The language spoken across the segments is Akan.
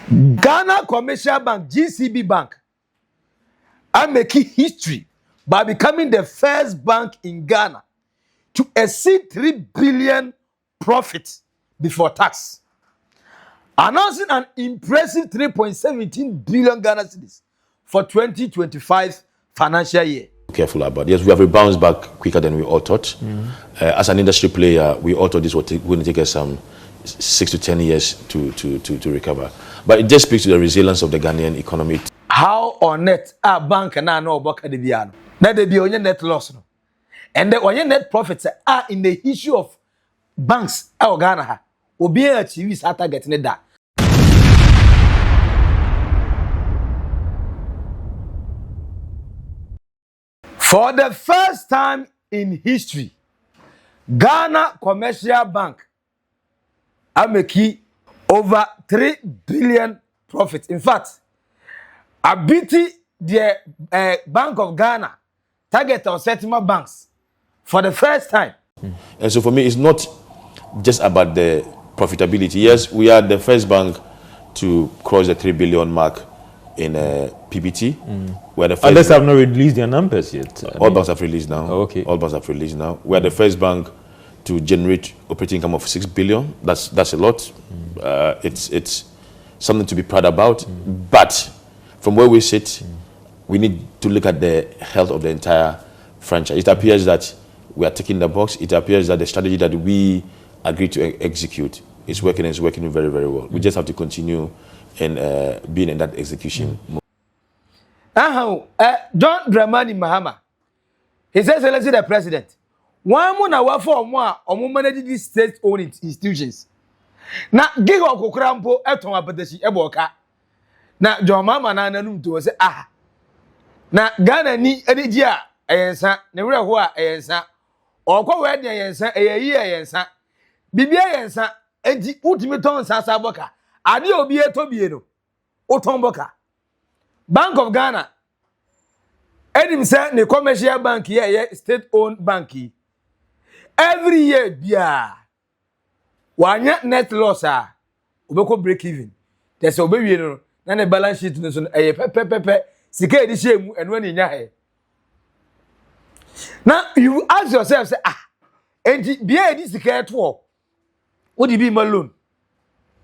Ghana Commercial Bank, GCB Bank, are making history by becoming the first bank in Ghana to exceed 3 billion profit before tax, announcing an impressive 3.17 billion Ghana cedis for 2025 financial year. Careful about. Yes, we have bounced back quicker than we all thought. As an industry player, we all thought this was going to take us some 6 to 10 years to recover. But it just speaks to the resilience of the Ghanaian economy. How on net a bank na no oboka de bia no na de bia onye net loss no, and the onye net profits are in the issue of banks e Ghana ha obi a achieve is target ne da. For the first time in history, Ghana Commercial Bank are making over 3 billion profit. In fact, I beat the Bank of Ghana target on settlement banks for the first time. And so for me, it's not just about the profitability. Yes, we are the first bank to cross the 3 billion mark in PBT. We're the first. Unless I've not released their numbers yet. All banks have released now. Oh, okay. All banks have released now. We're the first bank to generate operating income of 6 billion. That's a lot. It's something to be proud about. But from where we sit, we need to look at the health of the entire franchise. It appears that we are ticking the box. It appears that the strategy that we agreed to execute is working and is working very, very well. We just have to continue and being in that execution mode. John Dramani Mahama, His Excellency the President, one more na for more or manage these state-owned institutions. Na gig of Kokrampo eton apadeshi eboka. Na John Mama na nanum to say na Ghana ni edigia eyensa ne were ho a eyensa okwa we de eyensa eyeyi eyensa bibia eyensa enti utimi ton sasa boka ade obi etobie no uton boka. Bank of Ghana edim say ne commercial bank here state-owned bank every year bia wanya net loss obeko break even. There's obewie no na ne balance sheet no so pepe sika edi shemu eno ani nya he. Now you ask yourself say enti bia edi sika eto wo di bi ma loan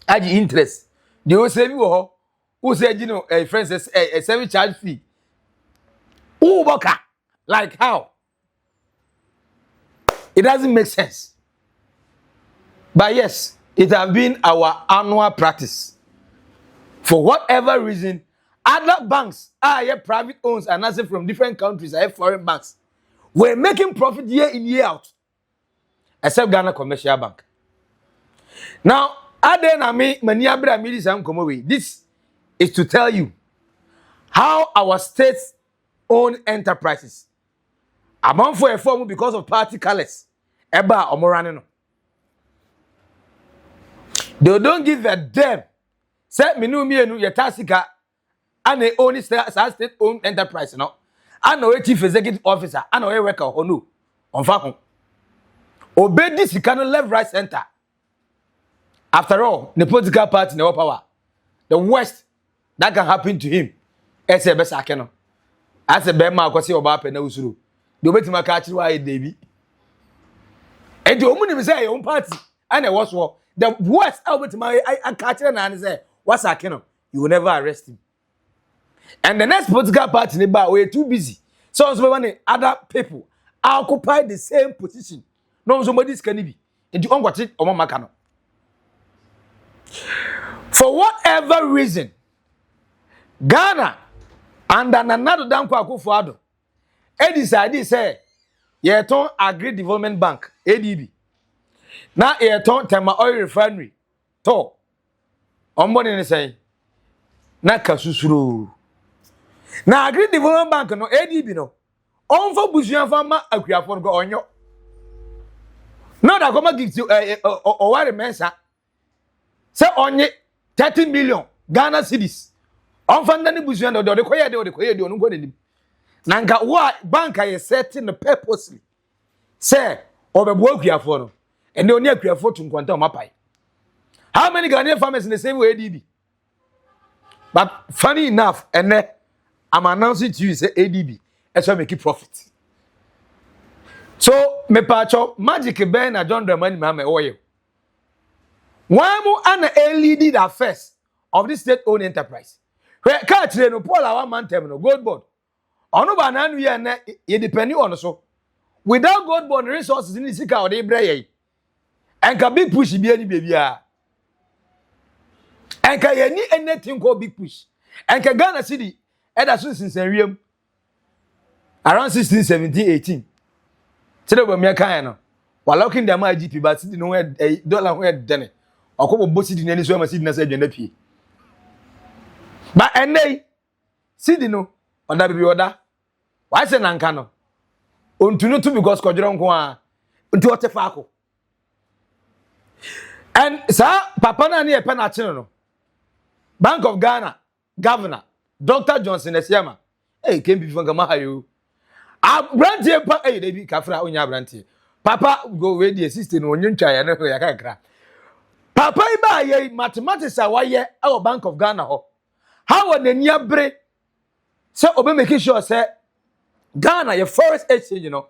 agi interest the o save wo ho who say you know friends a service charge fee who boka like how it doesn't make sense. But yes, it has been our annual practice. For whatever reason, other banks are private owned and also from different countries, foreign banks, were making profit year in, year out, except Ghana Commercial Bank. Now, this is to tell you how our state-owned enterprises, among for a form because of party colors, eba omorano. They don't give a damn. Say me no yatasika and they only state-owned enterprise no. I know a chief executive officer, I know a worker honu on fakon. Obey this you cannot left right center. After all, the political party no power. The worst that can happen to him. As a best akeno. As a bear mark kwasi oba pe na usuru. The obetima ka achiri wa David. And the omuni say your own party and a was war. The worst obetima I catch na say what's akeno. You will never arrest him. And the next political party neighbor we too busy. So many other people occupy the same position. No somebody's can be. And you on what it omo makano. For whatever reason, Ghana and another Danko Akufo-Addo, decided say, "Yeton Agri Development Bank (ADB). Now yeton Tema Oil Refinery, to. Omboni ne say, na kasusuro. Na Agri Development Bank no ADB no. Onfo busuan fama akuafo go onyo. Now that come give you oware mensa. Say onye 30 million Ghana cedis. Onfanda ni busuan do de koye de onu go denim. Na nka wo bank aye setting the purposely. Say obebo akuafo no. Ene oni akuafo to nkwanta o mapai. How many Ghanaian farmers in the same way ADB? But funny enough, and then I'm announcing to you say ADB, that's why make it profit. So me pacho magic ben na John Dramani Mama oil. One more an lead affairs of this state-owned enterprise. Where catch no Paul our man terminal gold board. Ono ba na we na ye depend on so. Without gold board resources in sika or dey brey. Enka big push bi ani baby a. Enka ye ni anything called big push. Enka Ghana city eda so since wiem around 16 17 18. Today we me kan no. Wa locking them IGP but city no dollar where dene. Okobo bo city ni so ma city na say dwena pie. But eney city no oda bibi oda. Why say nanka no? Ontunu to because kodwero nko a nti o te faako. And sir papa na ne e pe na chine no. Bank of Ghana Governor Dr. Johnson Esiama. Hey, came before Gama hayo. Brantie pa hey dey bi kafra onya brantie. Papa go we the assistant onye ntwa ya na ya kakra. Papa iba ye mathematics a waye our Bank of Ghana ho. How on ania bre so obe make sure say Ghana your forest exchange you know.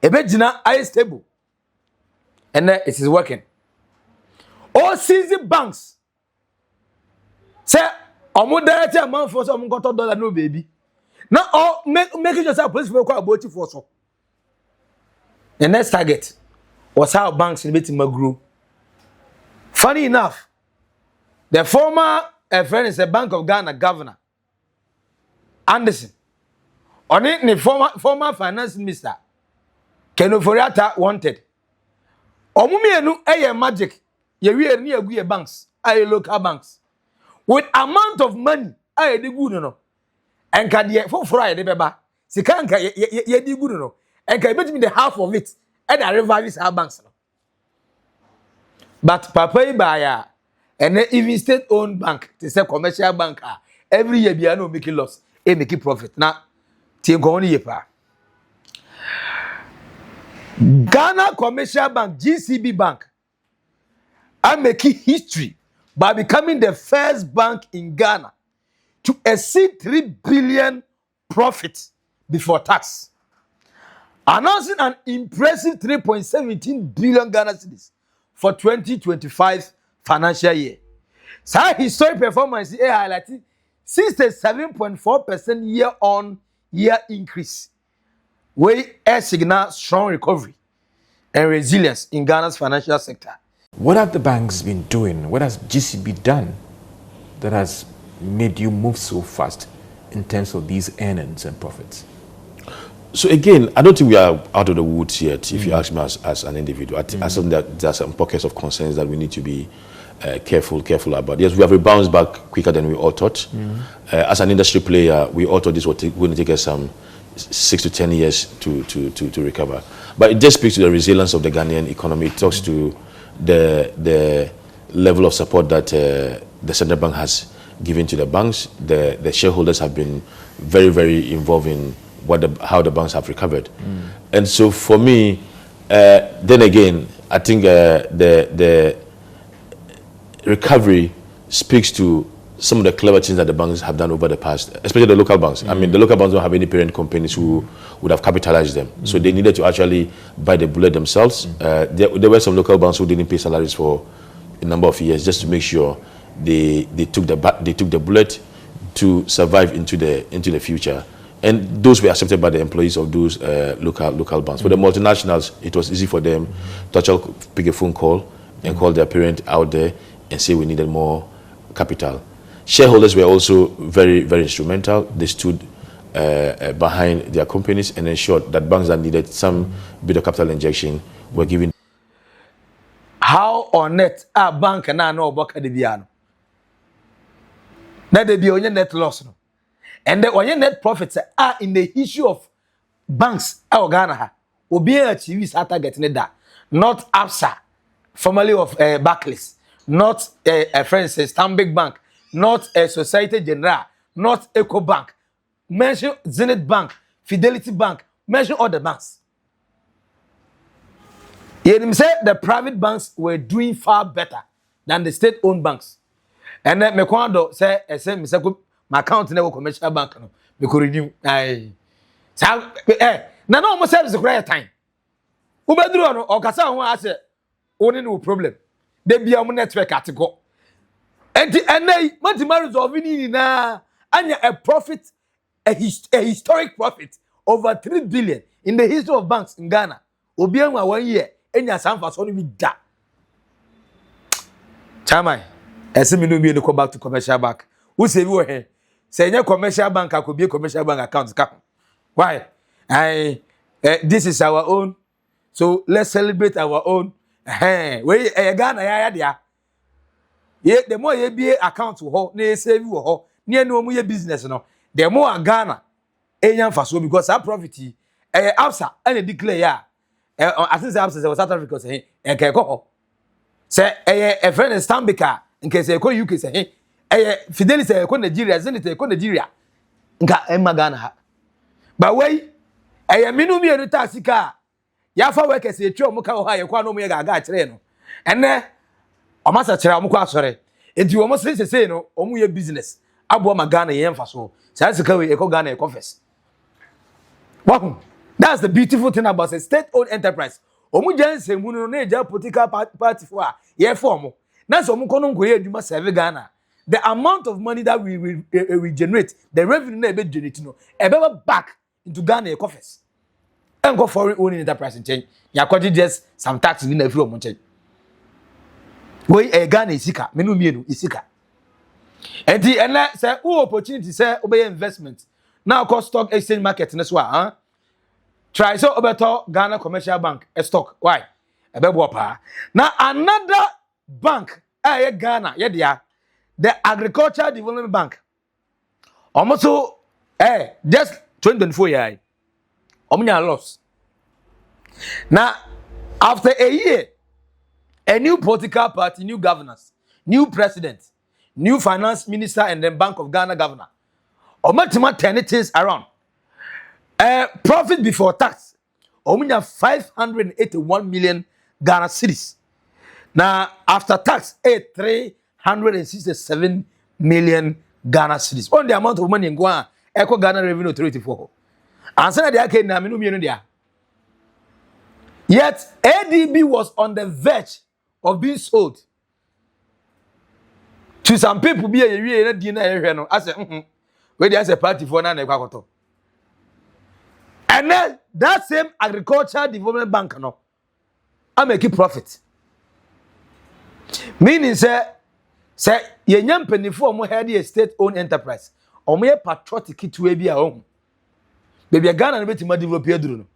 Ebe gina high stable. And it is working. All season banks say omo direct amount for some $1 no baby. Now all making yourself police for quite about for so. The next target was how banks in Betima grew. Funny enough, the former friend is a Bank of Ghana governor, Anderson. On it, the former finance minister, Kenoforiata wanted. Omumienu eye magic, ye we near we banks, aye local banks. With amount of money, aye de good no. Enka de for Friday beba. Sika enka ye de good no. Enka bet me the half of it. And I revive our banks no. But papa ibaya and even state-owned bank, to say commercial bank, every year be no making loss, e make profit. Now, tie go only yepa. Ghana Commercial Bank, GCB Bank, are making history by becoming the first bank in Ghana to exceed 3 billion profit before tax, announcing an impressive 3.17 billion Ghana cedis for 2025 financial year. So historic performance is highlighting 67.4% year-on-year increase. We signal strong recovery and resilience in Ghana's financial sector. What have the banks been doing? What has GCB done that has made you move so fast in terms of these earnings and profits? So again, I don't think we are out of the woods yet. If you ask me as an individual, I think that there are some pockets of concerns that we need to be careful about. Yes, we have rebounded back quicker than we all thought. As an industry player, we all thought this would going to take us some 6 to 10 years to recover. But it just speaks to the resilience of the Ghanaian economy. It talks to the level of support that the central bank has given to the banks. The shareholders have been very, very involved in how the banks have recovered. And so for me, then again, I think the recovery speaks to some of the clever things that the banks have done over the past, especially the local banks. I mean, the local banks don't have any parent companies who would have capitalized them. So they needed to actually buy the bullet themselves. There were some local banks who didn't pay salaries for a number of years just to make sure they took the bullet to survive into the future. And those were accepted by the employees of those local banks. For the multinationals, it was easy for them to actually pick a phone call and call their parent out there and say we needed more capital. Shareholders were also very, very instrumental. They stood behind their companies and ensured that banks that needed some bit of capital injection were given. How on net a bank na no boka de biano? Na de bi onye net loss no. And the onye net profits are in the issue of banks Ghana ha. Obi achieve is target ne da. Not ABSA, formerly of Barclays, not for instance Stanbic Bank, not Societe Generale, not Eco Bank. Mention Zenith Bank, Fidelity Bank, mention all the banks. You say the private banks were doing far better than the state-owned banks. And then me kwando say ese me say my account na commercial bank no me ko renew ai sa na no mo service kra time wo beduru no o kasa ho ase oni no problem de bia mo network atego enti enai matima resolve ni na anya a profit a historic profit over 3 billion in the history of banks in Ghana obi anwa 1 year enya sanfa so no bi da chamai ese me no bi no go back to commercial bank who say we here say nya commercial bank akobie commercial bank account ka why this is our own so let's celebrate our own we Ghana ya dia ye the more ye be account ho na save wo ho na enu omu ye business no the more Ghana enya mfaso because our profit absa and declare ya I think absa say South Africa say ke ko ho say a friend Stambika nke say ko UK say Fidelity say ko Nigeria Zenith ko Nigeria nka emma Ghana ha but wey minu mi enu taxika ya fa workers e twa omuka ho ha ye kwa no mu ye gaga kire no enne omasa kire omukwa asore enti omo se no omu ye business abo ma Ghana ye mfa so say sika we e ko Ghana e confess wow that's the beautiful thing about a state owned enterprise omu janse mu no na eja political party for ye form na so omu kono nkoye aduma serve Ghana the amount of money that we generate the revenue na e be generate no e be back into Ghana e confess and go foreign owning enterprise change ya kwaji just some tax we na free omo change we Ghana isika menu mienu isika enti ena say who opportunity say obey investment now cost stock exchange market na so try so obeto Ghana commercial bank a stock why ebebo pa now another bank Ghana ye dia the agricultural development bank almost just 2024 year omunya loss now after a year a new political party, new governors, new president, new finance minister, and then Bank of Ghana governor. Omatima turn things around. Profit before tax. Omunya 581 million Ghana cedis. Now after tax, 367 million Ghana cedis. On the amount of money in Ghana, Eco Ghana Revenue Authority for. And so that they na minu mienu dia. Yet ADB was on the verge of being sold to some people be a na di na ehwe no as we dey as a party for na na kwakoto and then that same agricultural development bank no I make profit meaning say ye nyam penifo mo head a state owned enterprise o mo ye patriotic to bi a ohun baby Ghana no betima develop eduru no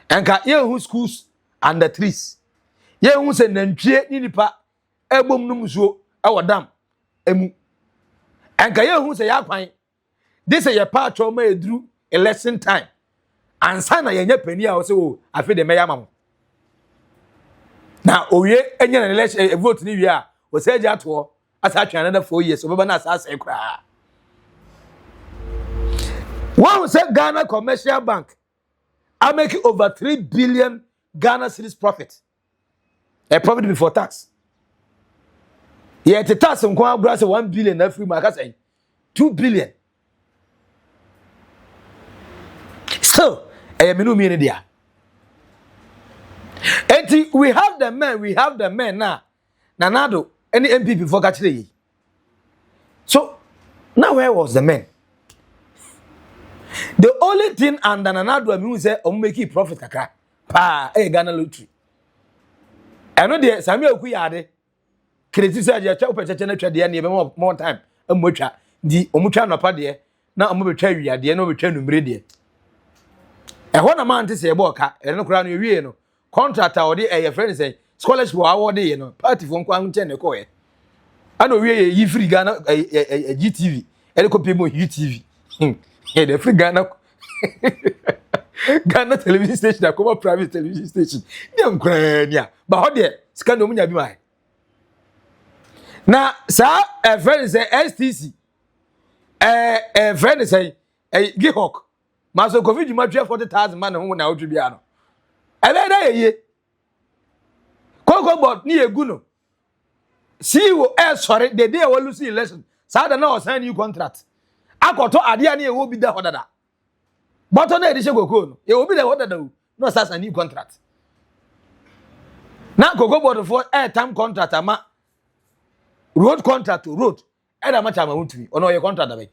enka ye hu schools and the trees ye hu se nantwie ni nipa ebom no musuo e dam emu enka ye hu se ya kwan this is your part of my eduru election time ansa na ye nya pani a wo se o afi de meya mamo na owie enya na election vote ni wie a wo se ja to asa twa another 4 years obeba na asa sai kra one say Ghana commercial bank I make over 3 billion Ghana cedis profit. A profit before tax. Yet the tax on Kwabra 1 billion na free market say 2 billion. So, menu mean dia. And we have the men now. Nanado any MP before catch the. So, now where was the man? The only thing and Nanado mean say make profit kakra. Pa Ghana lottery. I know the Samuel Kuyade. Credit say cha opecha na twa de na more time. Amotwa di omutwa no pa de na omobetwa wi ade na obetwa numre de. E ho na man te se ebo ka e no kura no wie no contractor odi e friend say scholarship award ye no party fo nkwa nche ne ko ye. Ana wie yi free Ghana GTV e ko pe mo UTV. Yeah, the free Ghana Ghana television station, a common private television station. Dem kwanya. But how there? Scan no munya bi mai. Na sa a friend say STC. A friend say Gihok. Maso COVID you match 40,000 man ho na odwi bia no. E be da ye. Koko bot ni egu no. CEO sorry the day we lose election saa da na o sign new contract akoto ade a na e wo bi da hodada but on edition koko no e wo bi da hodada o no sign new contract na koko board for airtime contract ama road contract to road e da macha ma wuntumi ono your contract da be.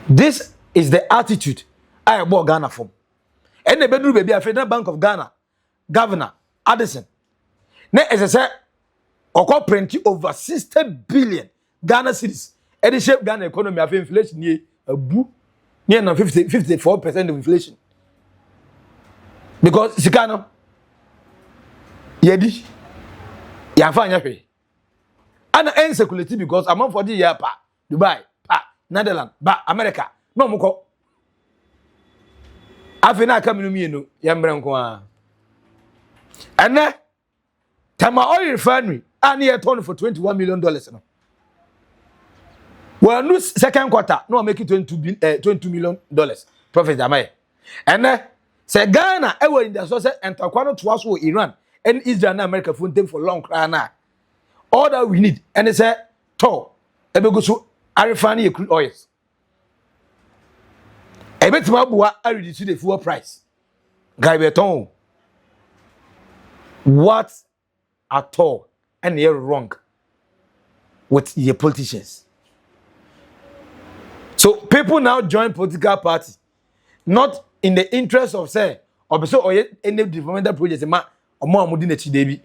This is the attitude I bought Ghana from. And the bedroom baby, Federal Bank of Ghana, Governor Addison. Now, as I said, Oko print over 60 billion Ghana cedis. And the shape Ghana economy of inflation near a boo, near 54% of inflation. Because Sikano, Yedi, Yafanya pay. And insecurity because I'm on 40 years pa Dubai, pa Netherlands, ba America. No muko. Afina kaminu mienu yambre nko a. Ene Tama oil refinery and ye turn for $21 million no. Well, no second quarter no make it $22 million profit amay. Ene se Ghana e were in the source entakwa to us Iran and Israel and America for them for long crana. All that we need and they say to e be go so refinery crude oils. E bet ma bua a reduce the fuel price. Guy beton. What at all and you're wrong with your politicians. So people now join political party not in the interest of say or so or any developmental projects ma omo amudi na chi debi.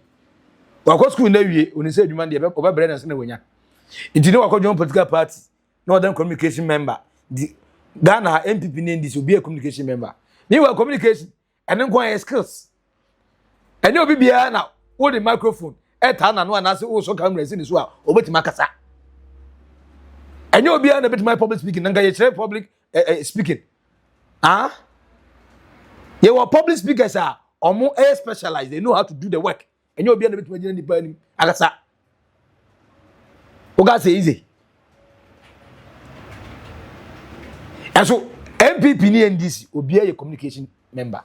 Wako school na wie oni say adwuma de be oba brand na se na wonya. Nti ne wako join political party northern communication member the Ghana MPP name this will be a communication member. Meanwhile communication and then go skills. And you be now with the microphone etana no anase wo so camera sin so a obetima kasa. And you be na bit my public speaking nanga ye public speaking. You were public speakers are omo specialized, they know how to do the work. And you be na bit my di pa ni akasa. Oga say easy. And so MPP ni NDC obi a communication member.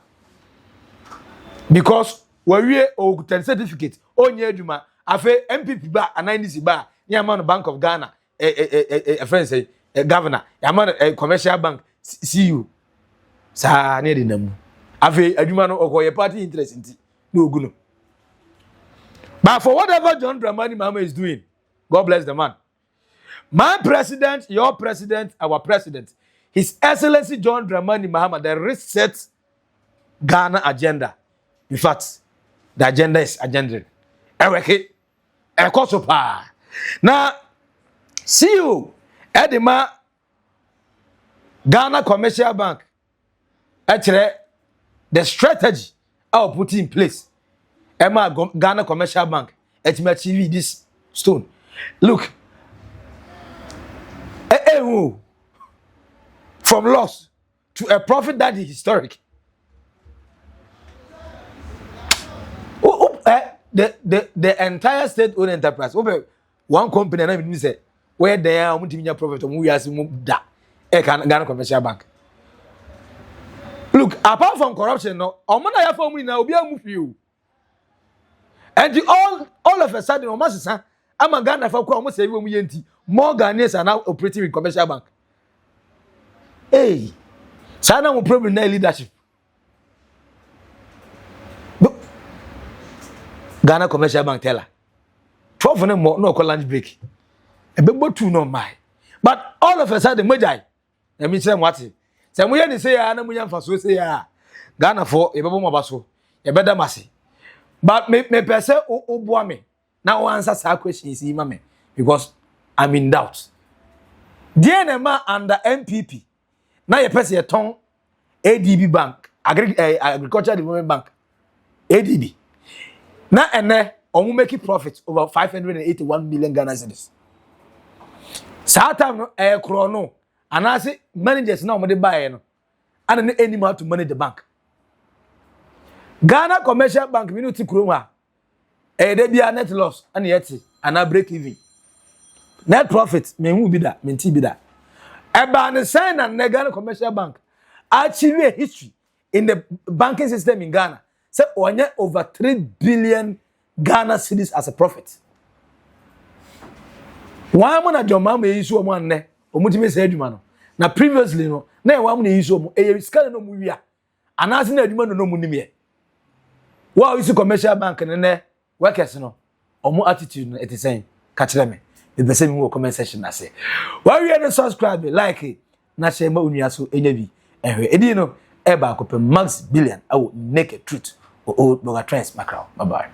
Because we o certificate onye adwuma afa MPP ba NDC ba ni amount Bank of Ghana friend say governor amount commercial bank CEO sa ne de namu afa adwuma no okoye party interest nti no ogu no. But for whatever John Dramani Mahama is doing, God bless the man. My president, your president, our president, His Excellency John Dramani Mahama, the reset Ghana agenda. In fact, the agenda is agenda. Eweke, ekosopa. Now, see you, Edema, Ghana Commercial Bank. Actually, the strategy I will put in place. Emma Ghana Commercial Bank. It may achieve this stone. Look, from loss to a profit that is historic. The entire state-owned enterprise. One company and I say where they are multi-million profit we are seeing that Ghana Commercial Bank. Look, apart from corruption, no, Omana ya for me now be a move you. And all of a sudden, almost I'm a Ghana for almost every week. More Ghanaians are now operating with commercial bank. Hey, China will probably need leadership. Ghana Commercial Bank teller. 12 of them more no call lunch break. A big two no my. But all of a sudden, Magi. I mean, say what? Say we only say I am for so say Ghana for a baby mabaso. A better massy. But me person o boa me. Now answer that question is mame because I'm in doubt. Dear man under MPP. Now you person a ton ADB Bank, Agricultural Development Bank, ADB. Now and omu making profits over 581 million Ghana cedis. Satam no chrono and I say managers now money buy no and any man to manage the bank. Ghana Commercial Bank minuti kroma they be a net loss and yet and I break even. Net profit me who be that menti be that. Eba sign and Ghana Commercial Bank achieve a history in the banking system in Ghana. Say over 3 billion Ghana cedis as a profit. One man at your mama is one ne, Omutime said you man. Now previously no, na one is so a scan no movia. And as in a demand no money. Wow, is a commercial bank and ne workers no, or more attitude at the same. Catch them. It's the same comment section I say. Why you are subscribe, like it, na share my uniaso NAV. And we know, eba kope max billion. I will naked truth or old boga trends macro. Bye bye.